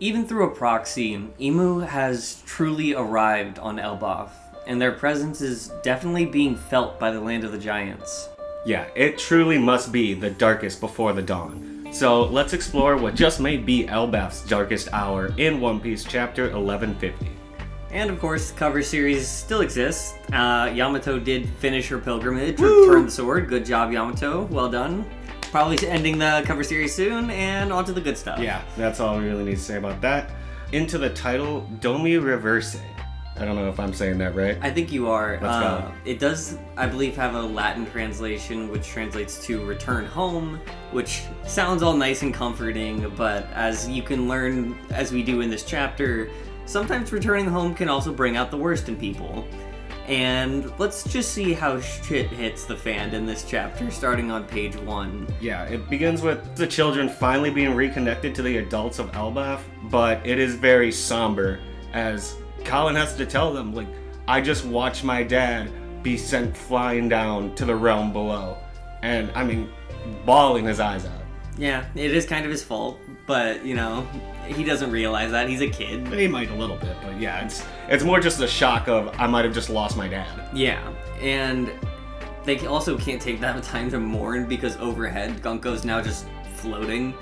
Even through a proxy, Gimu has truly arrived on Elbaf, and their presence is definitely being felt by the land of the giants. Yeah, it truly must be the darkest before the dawn. So let's explore what just may be Elbaf's darkest hour in One Piece chapter 1150. And of course, the cover series still exists. Yamato did finish her pilgrimage, return the sword. Good job, Yamato. Well done. Probably ending the cover series soon, and on to the good stuff. Yeah, that's all we really need to say about that. Into the title, Domi Reversi. I don't know if I'm saying that right. I think you are. Let's go. It does, I believe, have a Latin translation, which translates to return home, which sounds all nice and comforting, but as you can learn, as we do in this chapter, sometimes returning home can also bring out the worst in people. And let's just see how shit hits the fan in this chapter, starting on page 1. Yeah, it begins with the children finally being reconnected to the adults of Elbaf, but it is very somber, as Colin has to tell them, like, I just watched my dad be sent flying down to the realm below. And, I mean, bawling his eyes out. Yeah, it is kind of his fault, but, you know, he doesn't realize that. He's a kid. He might a little bit, but yeah, it's more just a shock of, I might have just lost my dad. Yeah, and they also can't take that time to mourn because overhead, Gunko's now just floating.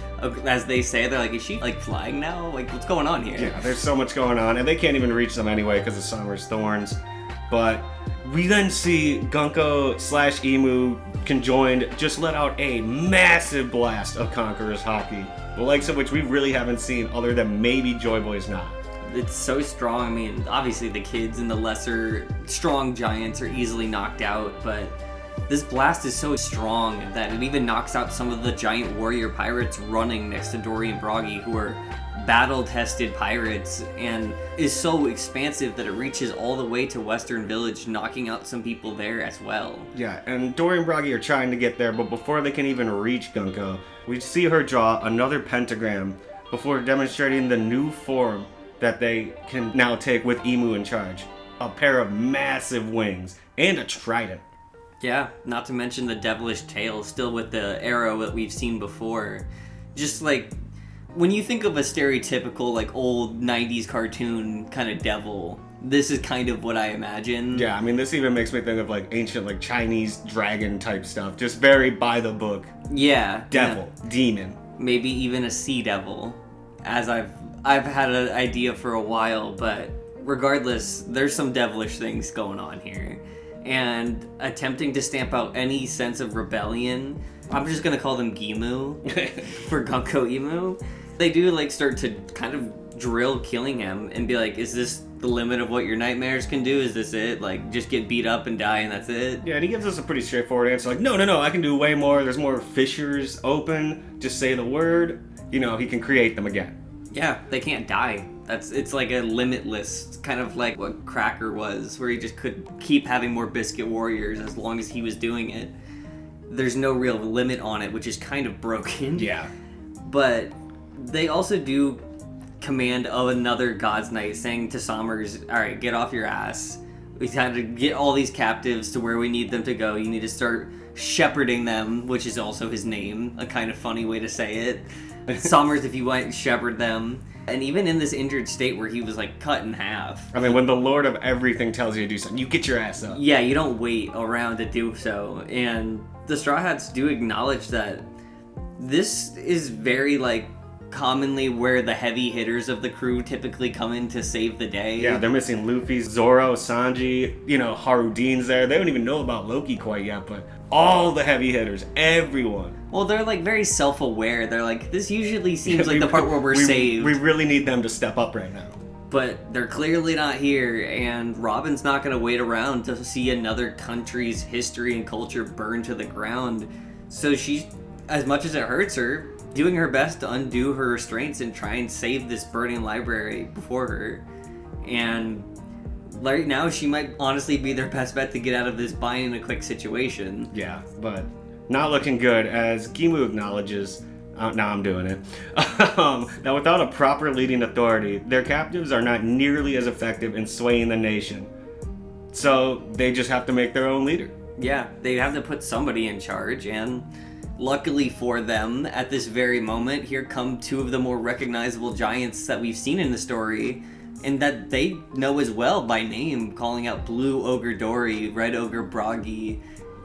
As they say, they're like, is she, like, flying now? Like, what's going on here? Yeah, there's so much going on, and they can't even reach them anyway because of Summer's thorns. But we then see Gunko / Gimu conjoined just let out a massive blast of Conqueror's haki, the likes of which we really haven't seen other than maybe Joy Boy's not. It's so strong. I mean, obviously the kids and the lesser strong giants are easily knocked out, but this blast is so strong that it even knocks out some of the giant warrior pirates running next to Dorry and Brogy, who are battle-tested pirates, and is so expansive that it reaches all the way to Western Village, knocking out some people there as well. Yeah, and Dorry and Brogy are trying to get there, but before they can even reach Gunko, we see her draw another pentagram before demonstrating the new form that they can now take with Gimu in charge. A pair of massive wings and a trident. Yeah, not to mention the devilish tail, still with the arrow that we've seen before. Just like, when you think of a stereotypical, like, old 90s cartoon kind of devil, this is kind of what I imagine. Yeah, I mean, this even makes me think of, like, ancient, like, Chinese dragon type stuff. Just very by the book. Yeah. Devil. Yeah. Demon. Maybe even a sea devil, as I've had an idea for a while, but regardless, there's some devilish things going on here. And attempting to stamp out any sense of rebellion, I'm just gonna call them Gimu for Gunko Gimu. They do, like, start to kind of drill Qilingham and be like, is this the limit of what your nightmares can do? Is this it? Like, just get beat up and die and that's it? Yeah, and he gives us a pretty straightforward answer, like, no, I can do way more. There's more fissures open. Just say the word. You know, he can create them again. Yeah, they can't die. It's like a limitless, kind of like what Cracker was, where he just could keep having more biscuit warriors as long as he was doing it. There's no real limit on it, which is kind of broken. Yeah. But they also do command of another God's Knight, saying to Sommers, alright, get off your ass. We had to get all these captives to where we need them to go. You need to start shepherding them, which is also his name, a kind of funny way to say it. Sommers, if you want, shepherd them. And even in this injured state where he was, like, cut in half. I mean, when the Lord of Everything tells you to do something, you get your ass up. Yeah, you don't wait around to do so. And the Straw Hats do acknowledge that this is very, like, commonly where the heavy hitters of the crew typically come in to save the day. Yeah, they're missing Luffy, Zoro, Sanji, you know, Harudine's there. They don't even know about Loki quite yet, but all the heavy hitters, everyone. Well, they're, like, very self-aware. They're like, this usually seems like the part where we're saved. We really need them to step up right now. But they're clearly not here, and Robin's not going to wait around to see another country's history and culture burn to the ground. So she's, as much as it hurts her, doing her best to undo her restraints and try and save this burning library before her. And right now, she might honestly be their best bet to get out of this bind in a quick situation. Yeah, but not looking good, as Gimu acknowledges. Now I'm doing it. Now, without a proper leading authority, their captives are not nearly as effective in swaying the nation. So they just have to make their own leader. Yeah, they have to put somebody in charge, and luckily for them, at this very moment, here come two of the more recognizable giants that we've seen in the story, and that they know as well by name, calling out Blue Ogre Dorry, Red Ogre Brogy.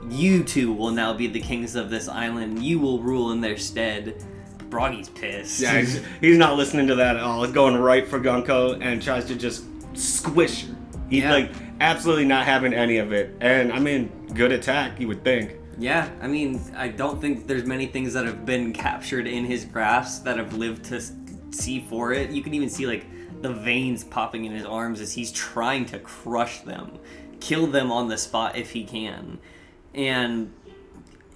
You two will now be the kings of this island. You will rule in their stead. Brogy's pissed. Yeah, he's not listening to that at all. He's going right for Gunko and tries to just squish her. He's like absolutely not having any of it. And I mean, good attack, you would think. Yeah, I mean, I don't think there's many things that have been captured in his grasp that have lived to see for it. You can even see like the veins popping in his arms as he's trying to crush them, kill them on the spot if he can. And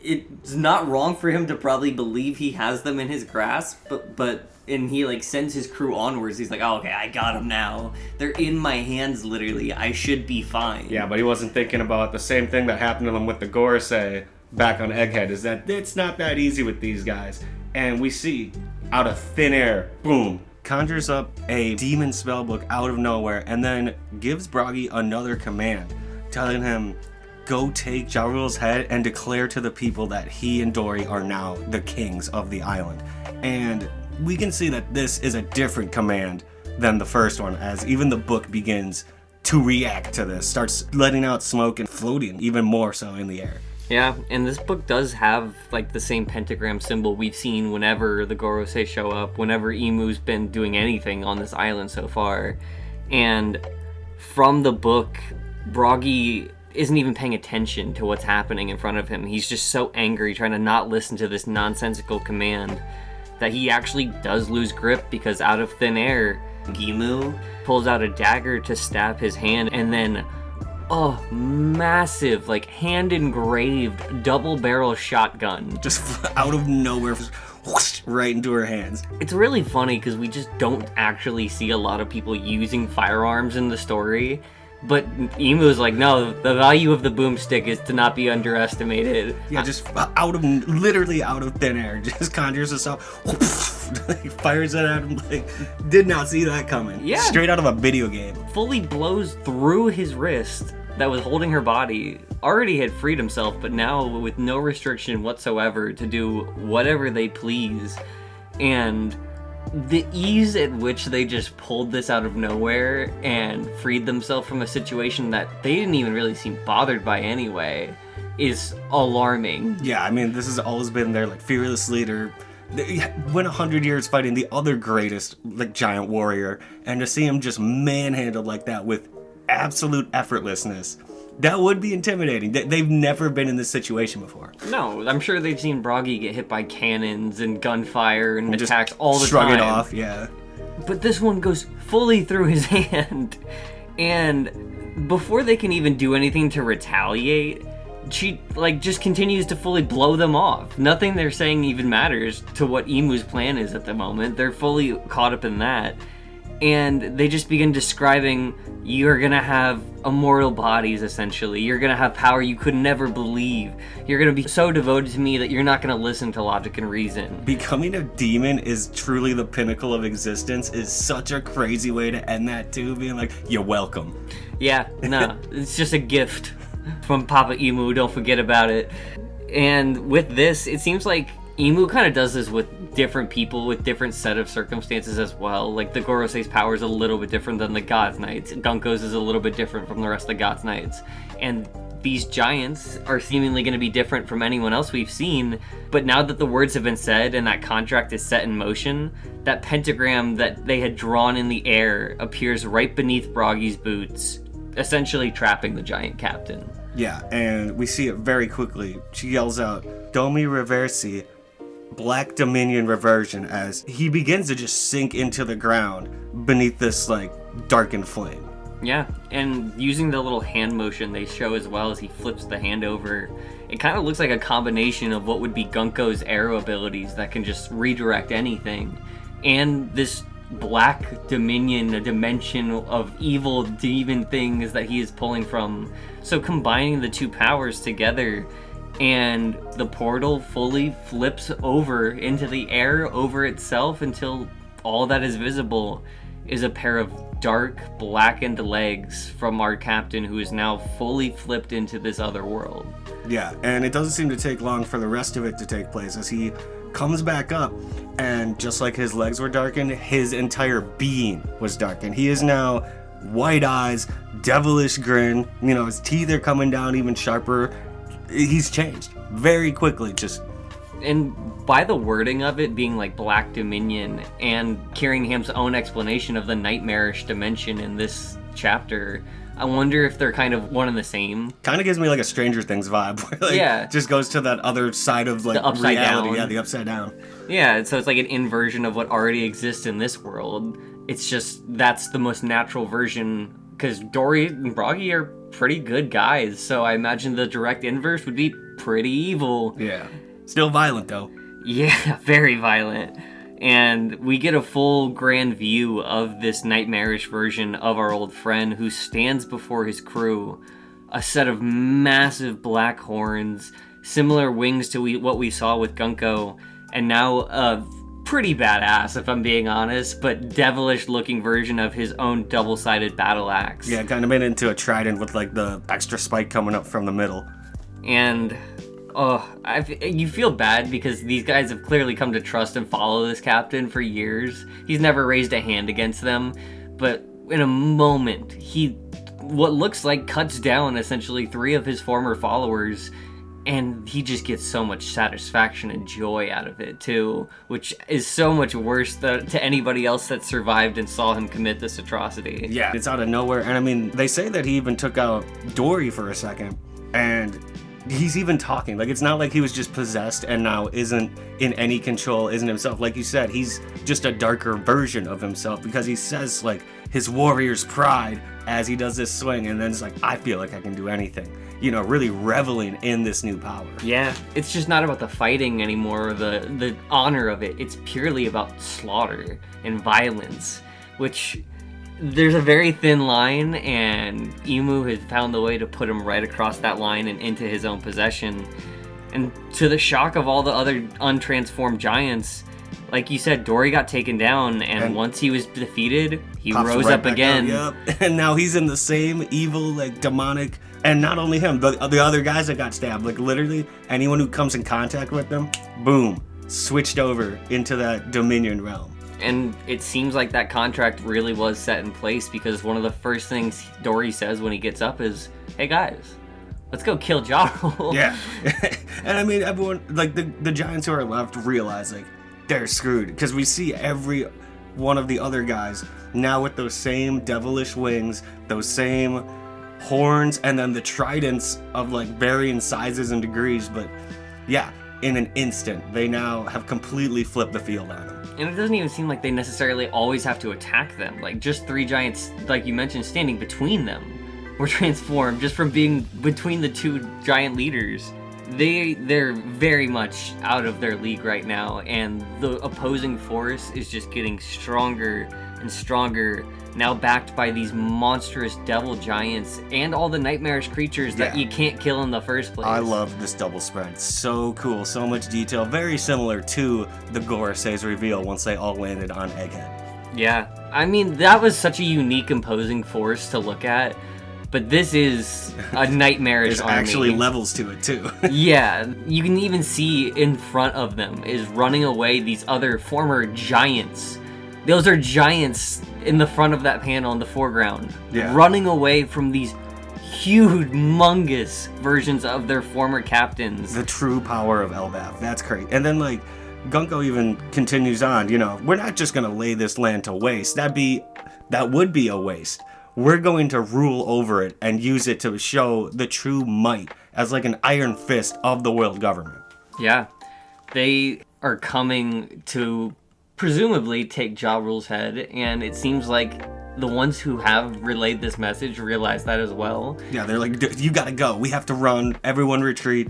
it's not wrong for him to probably believe he has them in his grasp, and he like sends his crew onwards. He's like, oh, okay, I got them now. They're in my hands, literally. I should be fine. Yeah, but he wasn't thinking about the same thing that happened to them with the Gorosei back on Egghead, is that it's not that easy with these guys. And we see, out of thin air, boom, conjures up a demon spellbook out of nowhere, and then gives Brogy another command, telling him, go take Jarul's head and declare to the people that he and Dorry are now the kings of the island. And we can see that this is a different command than the first one, as even the book begins to react to this, starts letting out smoke and floating even more so in the air. Yeah, and this book does have like the same pentagram symbol we've seen whenever the Gorosei show up, whenever Imu's been doing anything on this island so far. And from the book, Brogy isn't even paying attention to what's happening in front of him. He's just so angry, trying to not listen to this nonsensical command, that he actually does lose grip, because out of thin air, Gimu pulls out a dagger to stab his hand, and then massive, like hand-engraved double-barrel shotgun. Just out of nowhere, whoosh, right into her hands. It's really funny because we just don't actually see a lot of people using firearms in the story. But Imu's like, no, the value of the boomstick is to not be underestimated. Yeah, just literally out of thin air, just conjures us up, fires it at him, like, did not see that coming. Yeah. Straight out of a video game. Fully blows through his wrist that was holding her body. Already had freed himself, but now with no restriction whatsoever to do whatever they please. And the ease at which they just pulled this out of nowhere and freed themselves from a situation that they didn't even really seem bothered by anyway is alarming. Yeah, I mean, this has always been their like fearless leader. They went 100 years fighting the other greatest like giant warrior, and to see him just manhandled like that with absolute effortlessness, that would be intimidating. They've never been in this situation before. No, I'm sure they've seen Brogy get hit by cannons and gunfire and attacks just all the shrug time. it off, yeah. But this one goes fully through his hand. And before they can even do anything to retaliate, she like just continues to fully blow them off. Nothing they're saying even matters to what Imu's plan is at the moment. They're fully caught up in that. And they just begin describing, you're gonna have immortal bodies, essentially. You're gonna have power you could never believe. You're gonna be so devoted to me that you're not gonna listen to logic and reason. Becoming a demon is truly the pinnacle of existence is such a crazy way to end that too, being like, you're welcome. Yeah, no, it's just a gift from Papa Imu, don't forget about it. And with this, it seems like Imu kind of does this with different people with different set of circumstances as well. Like the Gorosei's power is a little bit different than the God's Knights. Gunko's is a little bit different from the rest of the God's Knights. And these giants are seemingly going to be different from anyone else we've seen. But now that the words have been said and that contract is set in motion, that pentagram that they had drawn in the air appears right beneath Brogy's boots, essentially trapping the giant captain. Yeah, and we see it very quickly. She yells out, Domi Reversi, Black Dominion Reversion, as he begins to just sink into the ground beneath this like darkened flame. Yeah, and using the little hand motion they show as well as he flips the hand over, it kind of looks like a combination of what would be Gunko's arrow abilities that can just redirect anything, and this Black Dominion, a dimension of evil demon things that he is pulling from. So combining the two powers together, and the portal fully flips over into the air over itself until all that is visible is a pair of dark, blackened legs from our captain, who is now fully flipped into this other world. Yeah, and it doesn't seem to take long for the rest of it to take place as he comes back up, and just like his legs were darkened, his entire being was darkened. He is now white eyes, devilish grin, his teeth are coming down even sharper. He's changed very quickly, And by the wording of it being like Black Dominion and Killingham's own explanation of the nightmarish dimension in this chapter, I wonder if they're kind of one and the same. Kind of gives me like a Stranger Things vibe. Where, just goes to that other side of like the upside reality. down. Yeah, the upside down. Yeah, so it's like an inversion of what already exists in this world. It's just that's the most natural version, because Dorry and Brogy are pretty good guys, so I imagine the direct inverse would be pretty evil. Yeah. Still violent though. Yeah, very violent. And we get a full grand view of this nightmarish version of our old friend, who stands before his crew. A set of massive black horns, similar wings to what we saw with Gunko, and now a pretty badass, if I'm being honest, but devilish looking version of his own double-sided battle axe. Yeah, kind of made it into a trident with like the extra spike coming up from the middle. And you feel bad because these guys have clearly come to trust and follow this captain for years. He's never raised a hand against them, but in a moment, what looks like cuts down essentially 3 of his former followers, and he just gets so much satisfaction and joy out of it too, which is so much worse to anybody else that survived and saw him commit this atrocity. Yeah, it's out of nowhere, and I mean, they say that he even took out Dorry for a second, and he's even talking. Like, it's not like he was just possessed and now isn't in any control, isn't himself. Like you said, he's just a darker version of himself, because he says, like, his warrior's pride as he does this swing, and then it's like, I feel like I can do anything. Really reveling in this new power. Yeah, it's just not about the fighting anymore, or the honor of it. It's purely about slaughter and violence, which there's a very thin line, and Gimu has found the way to put him right across that line and into his own possession. And to the shock of all the other untransformed giants, like you said, Dorry got taken down, and once he was defeated, he rose up again. Yep. And now he's in the same evil, like, demonic, and not only him, but the other guys that got stabbed, like, literally anyone who comes in contact with them, boom, switched over into that Dominion realm. And it seems like that contract really was set in place, because one of the first things Dorry says when he gets up is, "Hey guys, let's go kill Jarul." Yeah. And I mean, everyone, like, the giants who are left realize, like, they're screwed, because we see every one of the other guys now with those same devilish wings, those same horns, and then the tridents of, like, varying sizes and degrees. But yeah, in an instant, they now have completely flipped the field on them. And it doesn't even seem like they necessarily always have to attack them. Like, just 3 giants, like you mentioned, standing between them were transformed just from being between the 2 giant leaders. They're very much out of their league right now, and the opposing force is just getting stronger and stronger, now backed by these monstrous devil giants and all the nightmarish creatures that you can't kill in the first place. I love this double spread. So cool, so much detail. Very similar to the Gorosei's reveal once they all landed on Egghead. Yeah, I mean, that was such a unique imposing force to look at. But this is a nightmarish There's army. actually levels to it, too. Yeah, you can even see in front of them is running away these other former giants. Those are giants in the front of that panel in the foreground. Yeah. Running away from these humongous versions of their former captains. The true power of Elbaf. That's great. And then, like, Gunko even continues on, we're not just going to lay this land to waste. That would be a waste. We're going to rule over it and use it to show the true might as like an iron fist of the world government. Yeah. They are coming to presumably take Jarul's head, and it seems like the ones who have relayed this message realize that as well. Yeah, they're like, you gotta go. We have to run. Everyone retreat.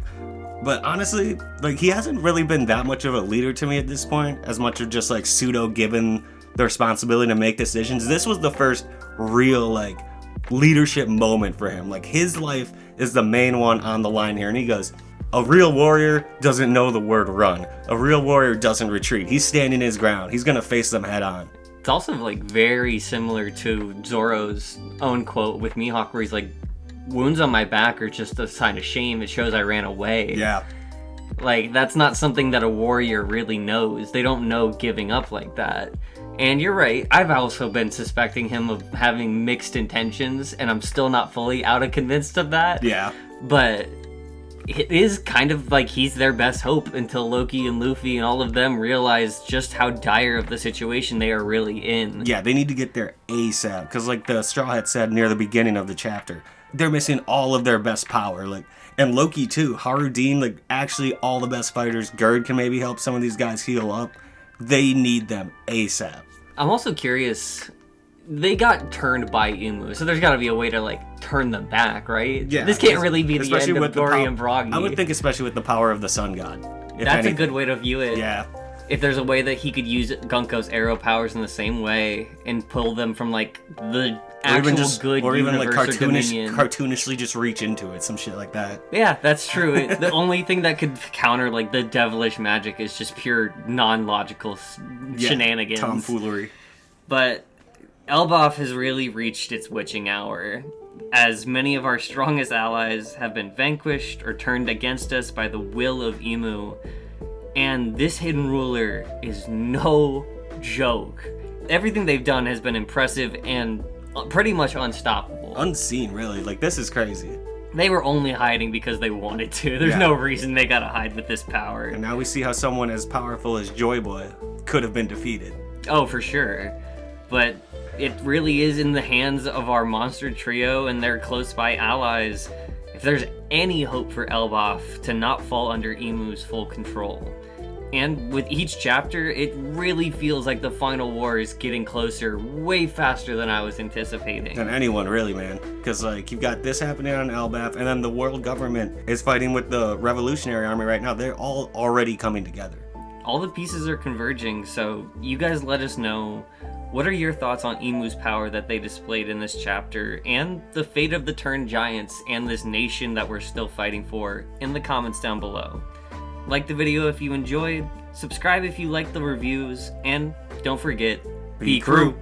But honestly, like, he hasn't really been that much of a leader to me at this point, as much of just like pseudo given the responsibility to make decisions. This was the first real, like, leadership moment for him. Like, his life is the main one on the line here, and he goes, a real warrior doesn't know the word run. A real warrior doesn't retreat. He's standing his ground. He's gonna face them head on. It's also like very similar to Zoro's own quote with Mihawk, where he's like, "Wounds on my back are just a sign of shame. It shows I ran away." Yeah. Like, that's not something that a warrior really knows. They don't know giving up like that. And you're right, I've also been suspecting him of having mixed intentions, and I'm still not fully out of convinced of that. Yeah. But it is kind of like he's their best hope until Loki and Luffy and all of them realize just how dire of the situation they are really in. Yeah, they need to get there ASAP, because like the Straw Hat said near the beginning of the chapter, they're missing all of their best power. Like, and Loki too, Haru Dean, like actually all the best fighters. Gerd can maybe help some of these guys heal up. They need them ASAP. I'm also curious, they got turned by Imu, so there's got to be a way to like turn them back, right? Yeah, this can't really be the end of Dorry and Brogy. I would think especially with the power of the Sun God. That's a good way to view it. Yeah. If there's a way that he could use Gunko's arrow powers in the same way and pull them from like the actual good or even like universe or dominion. cartoonishly just reach into it, some shit like that. Yeah, that's true. The only thing that could counter like the devilish magic is just pure non-logical shenanigans. Tomfoolery. But Elbaf has really reached its witching hour, as many of our strongest allies have been vanquished or turned against us by the will of Imu. And this hidden ruler is no joke. Everything they've done has been impressive and pretty much unstoppable. Unseen, really. Like, this is crazy. They were only hiding because they wanted to. There's no reason they gotta hide with this power. And now we see how someone as powerful as Joy Boy could have been defeated. Oh, for sure. But it really is in the hands of our monster trio and their close by allies if there's any hope for Elbaf to not fall under Imu's full control. And with each chapter, it really feels like the final war is getting closer way faster than I was anticipating. Than anyone, really, man. Because, like, you've got this happening on Elbaf, and then the world government is fighting with the Revolutionary Army right now. They're all already coming together. All the pieces are converging, so you guys let us know, what are your thoughts on Imu's power that they displayed in this chapter, and the fate of the Turned Giants and this nation that we're still fighting for in the comments down below. Like the video if you enjoyed, subscribe if you like the reviews, and don't forget, be crew!